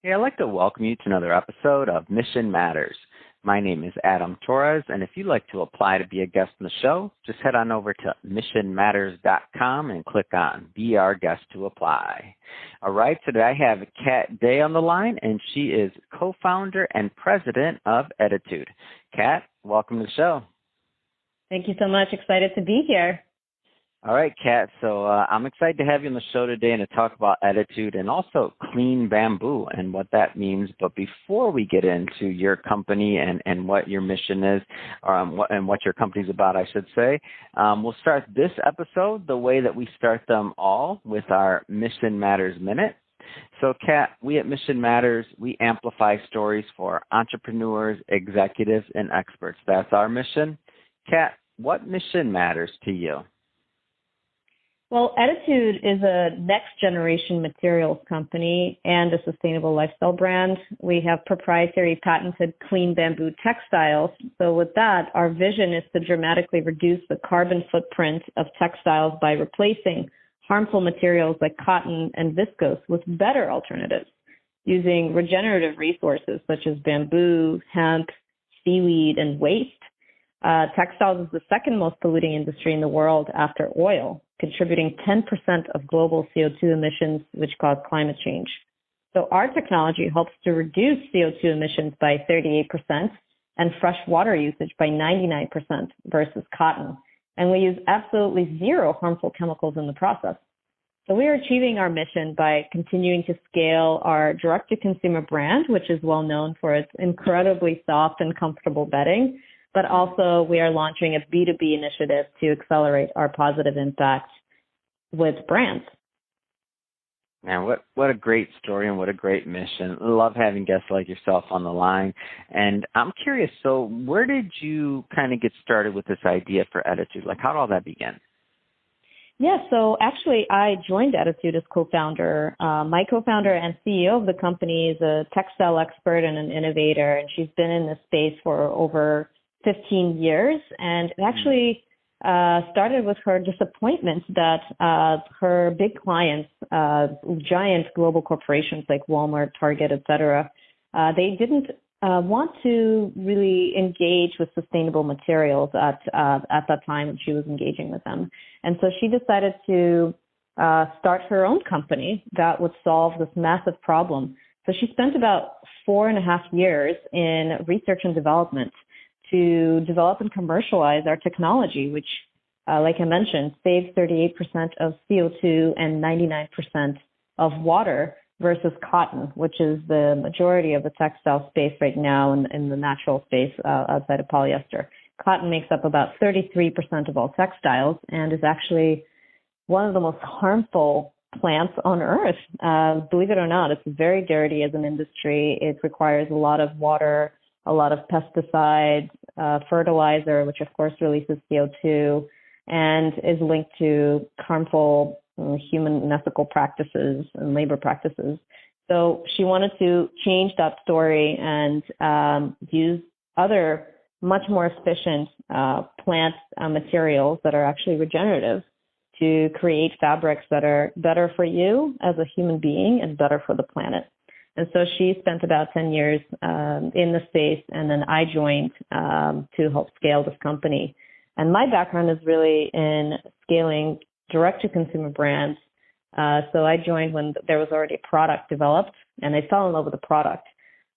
Hey, I'd like to welcome you to another episode of Mission Matters. My name is Adam Torres, and if you'd like to apply to be a guest on the show, just head on over to missionmatters.com and click on Be Our Guest to apply. All right, today I have Kat Day on the line, and she is co-founder and president of Ettitude. Kat, welcome to the show. Thank you so much. Excited to be here. All right, Kat. So I'm excited to have you on the show today and to talk about Ettitude and also clean bamboo and what that means. But before we get into your company and what your mission is, and what your company's about, I should say, we'll start this episode the way that we start them all with our Mission Matters Minute. So, Kat, we at Mission Matters, we amplify stories for entrepreneurs, executives, and experts. That's our mission. Kat, what mission matters to you? Well, Ettitude is a next-generation materials company and a sustainable lifestyle brand. We have proprietary patented clean bamboo textiles. So with that, our vision is to dramatically reduce the carbon footprint of textiles by replacing harmful materials like cotton and viscose with better alternatives using regenerative resources such as bamboo, hemp, seaweed, and waste. Textiles is the second most polluting industry in the world after oil, contributing 10% of global CO2 emissions, which cause climate change. So our technology helps to reduce CO2 emissions by 38% and fresh water usage by 99% versus cotton. And we use absolutely zero harmful chemicals in the process. So we are achieving our mission by continuing to scale our direct-to-consumer brand, which is well known for its incredibly soft and comfortable bedding. But also we are launching a B2B initiative to accelerate our positive impact with brands. Man, what a great story and what a great mission. Love having guests like yourself on the line. And I'm curious, so where did you kind of get started with this idea for Ettitude? Like, how did all that begin? Yeah, so actually I joined Ettitude as co-founder. My co-founder and CEO of the company is a textile expert and an innovator, and she's been in this space for over 15 years, and it actually started with her disappointment that her big clients, giant global corporations like Walmart, Target, et cetera, they didn't want to really engage with sustainable materials at that time when she was engaging with them. And so she decided to start her own company that would solve this massive problem. So she spent about 4.5 years in research and development to develop and commercialize our technology, which, like I mentioned, saves 38% of CO2 and 99% of water versus cotton, which is the majority of the textile space right now in the natural space outside of polyester. Cotton makes up about 33% of all textiles and is actually one of the most harmful plants on earth. Believe it or not, it's very dirty as an industry. It requires a lot of water, a lot of pesticides, fertilizer, which of course releases CO2, and is linked to harmful human unethical practices and labor practices. So she wanted to change that story and use other much more efficient plant materials that are actually regenerative to create fabrics that are better for you as a human being and better for the planet. And so she spent about 10 years in the space, and then I joined to help scale this company. And my background is really in scaling direct-to-consumer brands. So I joined when there was already a product developed, and I fell in love with the product.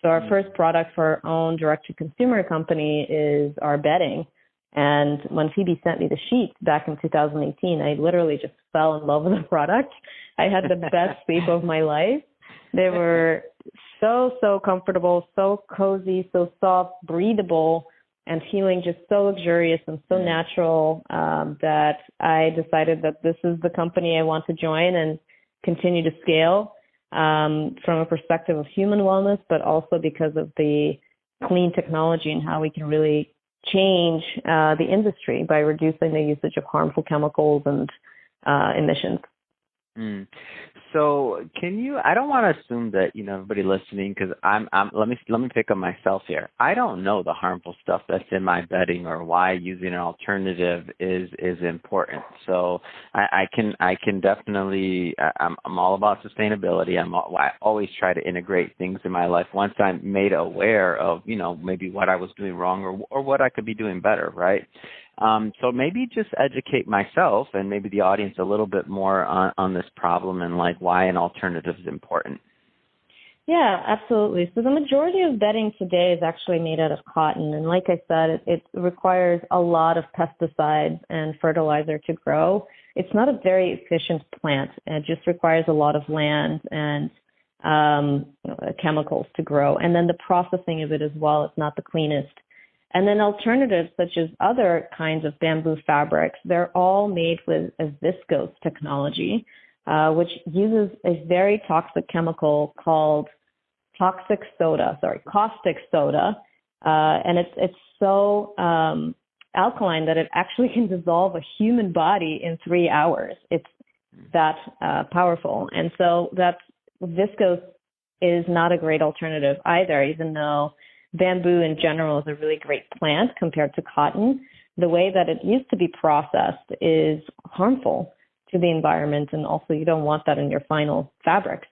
So our first product for our own direct-to-consumer company is our bedding. And when Phoebe sent me the sheets back in 2018, I literally just fell in love with the product. I had the best sleep of my life. They were so comfortable, so cozy, so soft, breathable, and feeling just so luxurious and so natural that I decided that this is the company I want to join and continue to scale from a perspective of human wellness, but also because of the clean technology and how we can really change the industry by reducing the usage of harmful chemicals and emissions. Mm. So can you, I don't want to assume that, everybody listening, because let me pick up myself here. I don't know the harmful stuff that's in my bedding or why using an alternative is important. So I can definitely, I'm all about sustainability. I always try to integrate things in my life once I'm made aware of, maybe what I was doing wrong or what I could be doing better, right? So maybe just educate myself and maybe the audience a little bit more on this problem and like why an alternative is important. Yeah, absolutely. So the majority of bedding today is actually made out of cotton. And like I said, it requires a lot of pesticides and fertilizer to grow. It's not a very efficient plant. It just requires a lot of land and chemicals to grow. And then the processing of it as well is not the cleanest. And then alternatives such as other kinds of bamboo fabrics, they're all made with a viscose technology, which uses a very toxic chemical called caustic soda. And it's so alkaline that it actually can dissolve a human body in 3 hours. It's that powerful. And so that viscose is not a great alternative either, even though bamboo in general is a really great plant compared to cotton. The way that it used to be processed is harmful to the environment, and also you don't want that in your final fabrics.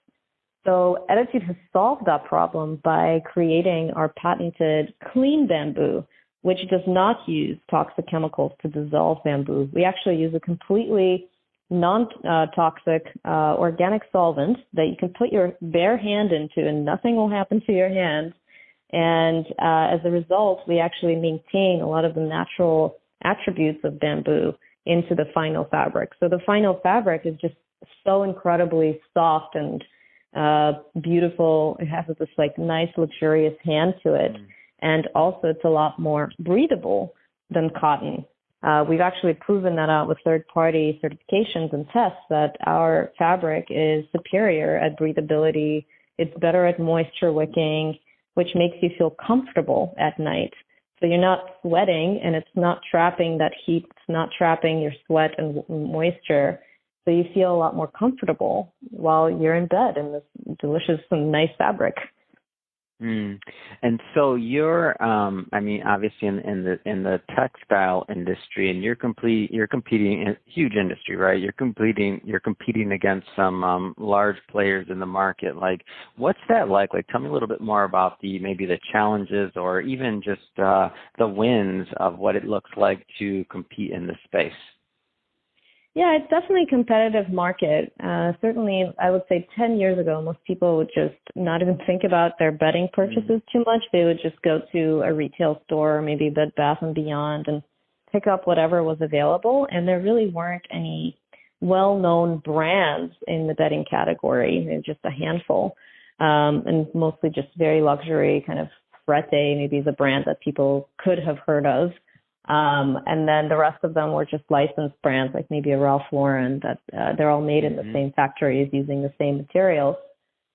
So Ettitude has solved that problem by creating our patented clean bamboo, which does not use toxic chemicals to dissolve bamboo. We actually use a completely non-toxic organic solvent that you can put your bare hand into and nothing will happen to your hand. And as a result, we actually maintain a lot of the natural attributes of bamboo into the final fabric. So the final fabric is just so incredibly soft and beautiful. It has this like nice, luxurious hand to it. And also it's a lot more breathable than cotton. We've actually proven that out with third-party certifications and tests that our fabric is superior at breathability. It's better at moisture wicking, which makes you feel comfortable at night. So you're not sweating and it's not trapping that heat. It's not trapping your sweat and moisture. So you feel a lot more comfortable while you're in bed in this delicious and nice fabric. And so you're, obviously in the textile industry, and you're competing in a huge industry, right? You're competing against some large players in the market. Like, what's that like? Like, tell me a little bit more about maybe the challenges or even just the wins of what it looks like to compete in this space. Yeah, it's definitely a competitive market. Certainly, I would say 10 years ago, most people would just not even think about their bedding purchases too much. They would just go to a retail store, maybe Bed Bath & Beyond, and pick up whatever was available. And there really weren't any well-known brands in the bedding category. They're just a handful, and mostly just very luxury, kind of Frette maybe is a brand that people could have heard of. And then the rest of them were just licensed brands, like maybe a Ralph Lauren, that they're all made in the same factories using the same materials.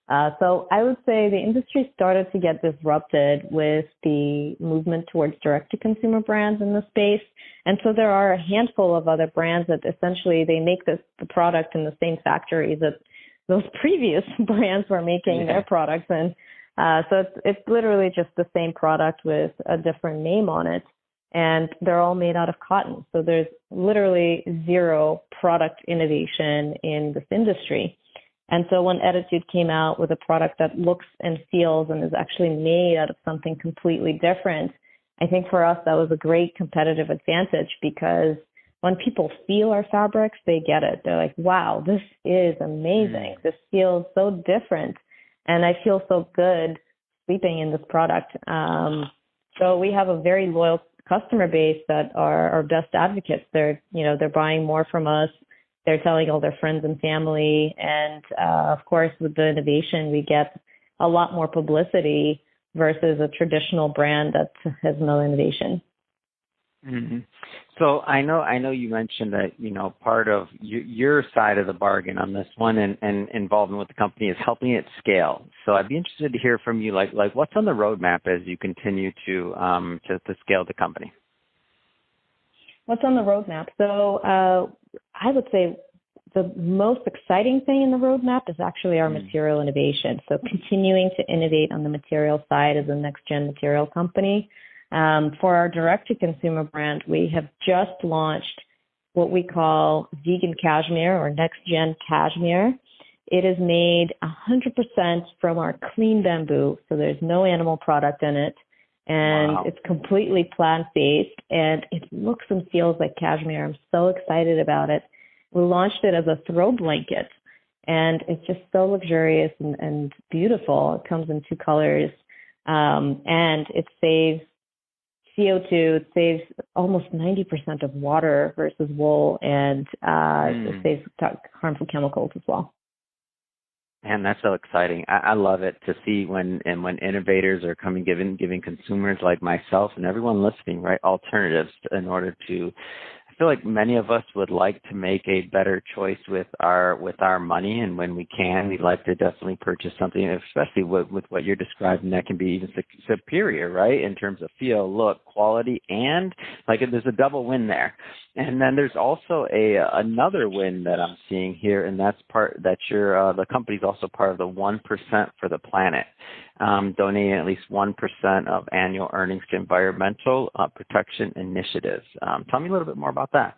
So I would say the industry started to get disrupted with the movement towards direct-to-consumer brands in the space. And so there are a handful of other brands that essentially they make the product in the same factories that those previous brands were making their products in. So it's literally just the same product with a different name on it. And they're all made out of cotton. So there's literally zero product innovation in this industry. And so when Ettitude came out with a product that looks and feels and is actually made out of something completely different, I think for us that was a great competitive advantage, because when people feel our fabrics, they get it. They're like, wow, this is amazing. This feels so different. And I feel so good sleeping in this product. So we have a very loyal customer base that are our best advocates. They're buying more from us. They're telling all their friends and family. And of course, with the innovation, we get a lot more publicity versus a traditional brand that has no innovation. So I know you mentioned that, part of your side of the bargain on this one and involvement with the company is helping it scale. So I'd be interested to hear from you, like what's on the roadmap as you continue to scale the company? What's on the roadmap? So I would say the most exciting thing in the roadmap is actually our material innovation. So continuing to innovate on the material side as a next-gen material company. For our direct-to-consumer brand, we have just launched what we call vegan cashmere or next-gen cashmere. It is made 100% from our clean bamboo, so there's no animal product in it. And It's completely plant-based, and it looks and feels like cashmere. I'm so excited about it. We launched it as a throw blanket, and it's just so luxurious and beautiful. It comes in 2 colors, and it saves CO2. It saves almost 90% of water versus wool, and it saves harmful chemicals as well. Man, that's so exciting. I love it to see when innovators are giving consumers like myself and everyone listening, right, alternatives in order to. I feel like many of us would like to make a better choice with our money, and when we can, we'd like to definitely purchase something, especially with what you're describing, that can be even superior, right, in terms of feel, look, quality, and like there's a double win there. And then there's also another win that I'm seeing here, and that's the company's also part of the 1% for the planet, donating at least 1% of annual earnings to environmental protection initiatives. Tell me a little bit more about that.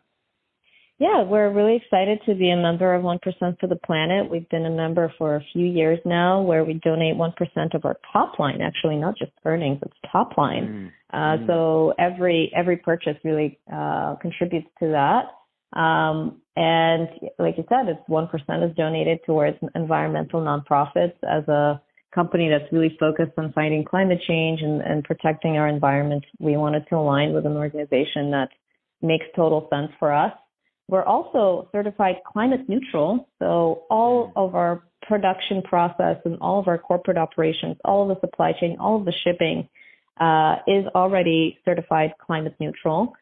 Yeah, we're really excited to be a member of 1% for the Planet. We've been a member for a few years now, where we donate 1% of our top line, actually, not just earnings, it's top line. So every purchase really contributes to that. And like you said, it's 1% is donated towards environmental nonprofits. As a company that's really focused on fighting climate change and protecting our environment, we wanted to align with an organization that makes total sense for us. We're also certified climate neutral, so all of our production process and all of our corporate operations, all of the supply chain, all of the shipping is already certified climate neutral,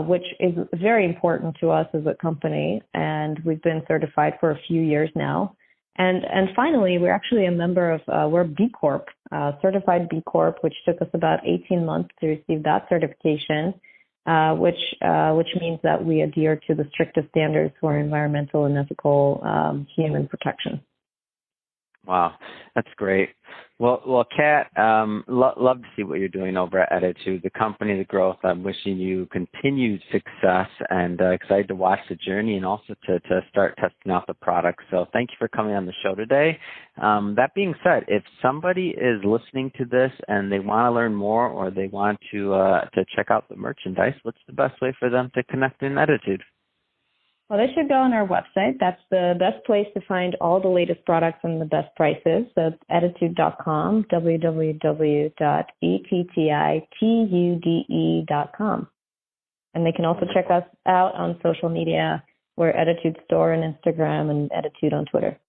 which is very important to us as a company, and we've been certified for a few years now. And finally, we're actually a member of, we're B Corp, certified B Corp, which took us about 18 months to receive that certification. Which means that we adhere to the strictest standards for environmental and ethical human protection. Wow, that's great. Well, Kat, love to see what you're doing over at Attitude, the company, the growth. I'm wishing you continued success, and excited to watch the journey and also to start testing out the product. So thank you for coming on the show today. That being said, if somebody is listening to this and they want to learn more or they want to check out the merchandise, what's the best way for them to connect in Attitude? Well, they should go on our website. That's the best place to find all the latest products and the best prices. So it's attitude.com, www.attitude.com. And they can also check us out on social media. We're Attitude Store on Instagram and Attitude on Twitter.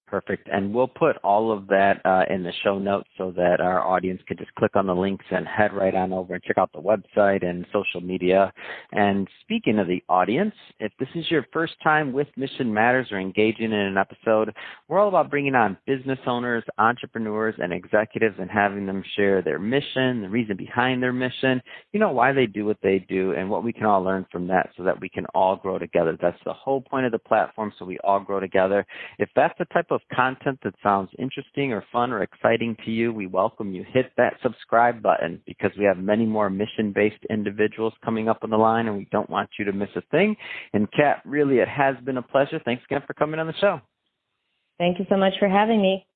Perfect. And we'll put all of that in the show notes so that our audience can just click on the links and head right on over and check out the website and social media. And speaking of the audience, if this is your first time with Mission Matters or engaging in an episode, we're all about bringing on business owners, entrepreneurs, and executives and having them share their mission, the reason behind their mission, why they do what they do, and what we can all learn from that so that we can all grow together. That's the whole point of the platform, so we all grow together. If that's the type of content that sounds interesting or fun or exciting to you, we welcome you. Hit that subscribe button, because we have many more mission-based individuals coming up on the line, and we don't want you to miss a thing. And Kat, really, it has been a pleasure. Thanks again for coming on the show. Thank you so much for having me.